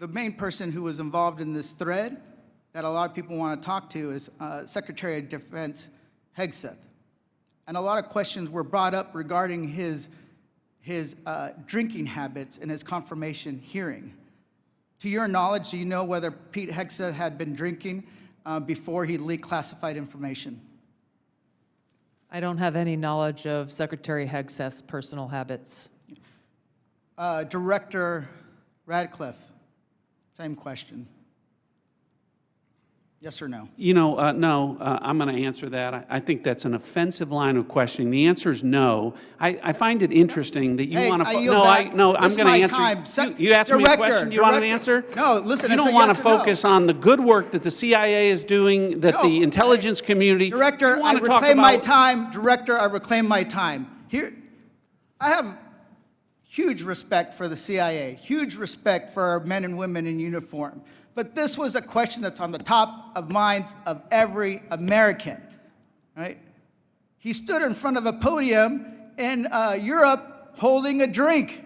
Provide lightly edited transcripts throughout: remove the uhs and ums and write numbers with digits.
the main person who was involved in this thread that a lot of people want to talk to is Secretary of Defense Hegseth. And a lot of questions were brought up regarding his drinking habits in his confirmation hearing. To your knowledge, do you know whether Pete Hegseth had been drinking before he leaked classified information? I don't have any knowledge of Secretary Hegseth's personal habits. Director Ratcliffe, same question. Yes or no? You know, no, I'm going to answer that. I think that's an offensive line of questioning. The answer is no. I find it interesting that you want to. No, I'm going to answer. You asked me a question. You want an answer? No, listen. You don't want to focus on the good work that the CIA is doing, that the intelligence community. Director, I reclaim my time. Director, I reclaim my time. Here, I have huge respect for the CIA, huge respect for our men and women in uniform. But this was a question that's on the top of minds of every American, right? He stood in front of a podium in Europe holding a drink.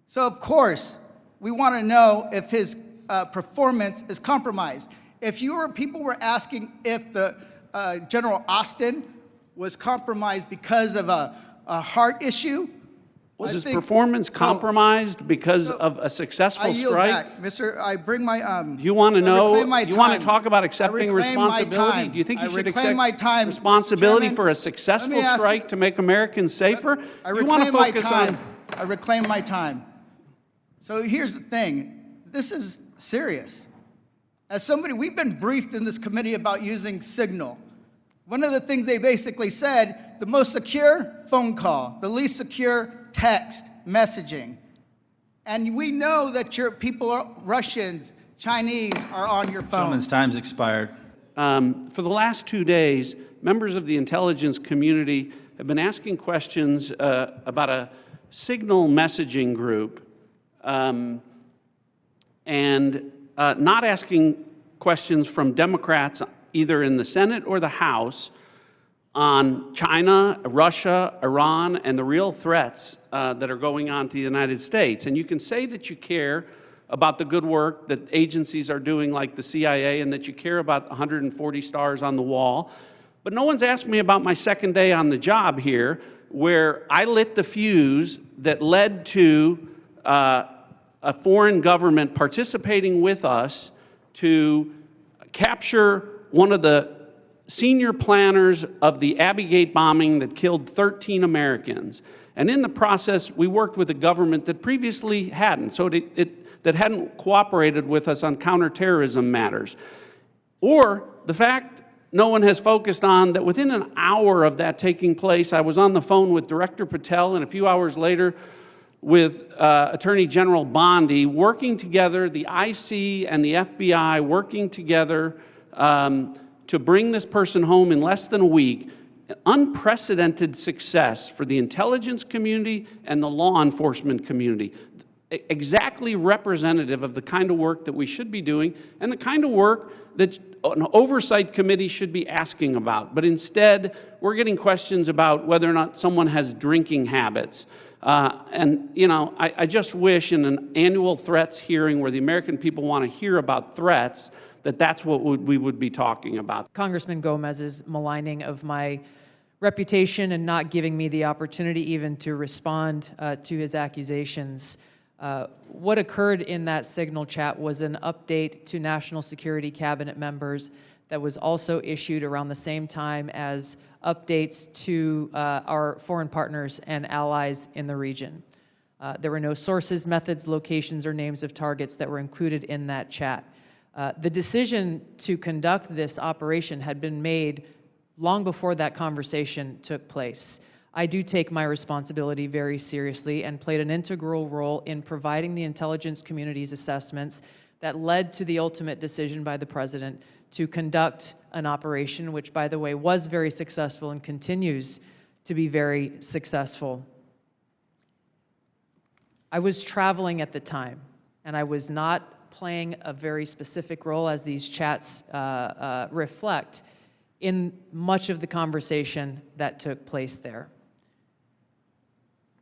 So of course, we want to know if his performance is compromised. If people were asking if the General Austin was compromised because of a heart issue, was his performance compromised because of a successful strike? I yield back, Mr. I bring my you want to know? You want to talk about accepting responsibility? Do you think you should accept responsibility for a successful strike to make Americans safer? You want to focus on? I reclaim my time. So here's the thing. This is serious. As somebody, we've been briefed in this committee about using Signal. One of the things they basically said, the most secure phone call, the least secure text messaging. And we know that your people, Russians, Chinese, are on your phone. Gentleman's time's expired. For the last 2 days, members of the intelligence community have been asking questions about a Signal messaging group and not asking questions from Democrats either in the Senate or the House on China, Russia, Iran, and the real threats that are going on to the United States. And you can say that you care about the good work that agencies are doing like the CIA and that you care about 140 stars on the wall, but no one's asked me about my second day on the job here, where I lit the fuse that led to a foreign government participating with us to capture one of the senior planners of the Abbey Gate bombing that killed 13 Americans. And in the process, we worked with a government that previously hadn't, that hadn't cooperated with us on counterterrorism matters. Or the fact no one has focused on that within an hour of that taking place, I was on the phone with Director Patel, and a few hours later with Attorney General Bondi, working together, the IC and the FBI working together to bring this person home in less than a week. Unprecedented success for the intelligence community and the law enforcement community. Exactly representative of the kind of work that we should be doing and the kind of work that an oversight committee should be asking about. But instead, we're getting questions about whether or not someone has drinking habits. And, you know, I just wish in an annual threats hearing where the American people want to hear about threats, that's what we would be talking about. Congressman Gomez's maligning of my reputation and not giving me the opportunity even to respond to his accusations. What occurred in that Signal chat was an update to National Security Cabinet members that was also issued around the same time as updates to our foreign partners and allies in the region. There were no sources, methods, locations, or names of targets that were included in that chat. The decision to conduct this operation had been made long before that conversation took place. I do take my responsibility very seriously and played an integral role in providing the intelligence community's assessments that led to the ultimate decision by the President to conduct an operation, which, by the way, was very successful and continues to be very successful. I was traveling at the time, and I was not playing a very specific role, as these chats reflect, in much of the conversation that took place there.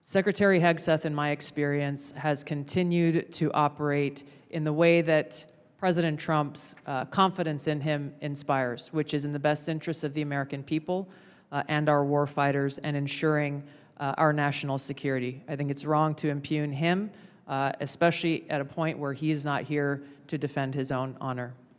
Secretary Hegseth, in my experience, has continued to operate in the way that President Trump's confidence in him inspires, which is in the best interests of the American people and our war fighters and ensuring our national security. I think it's wrong to impugn him, especially at a point where he is not here to defend his own honor.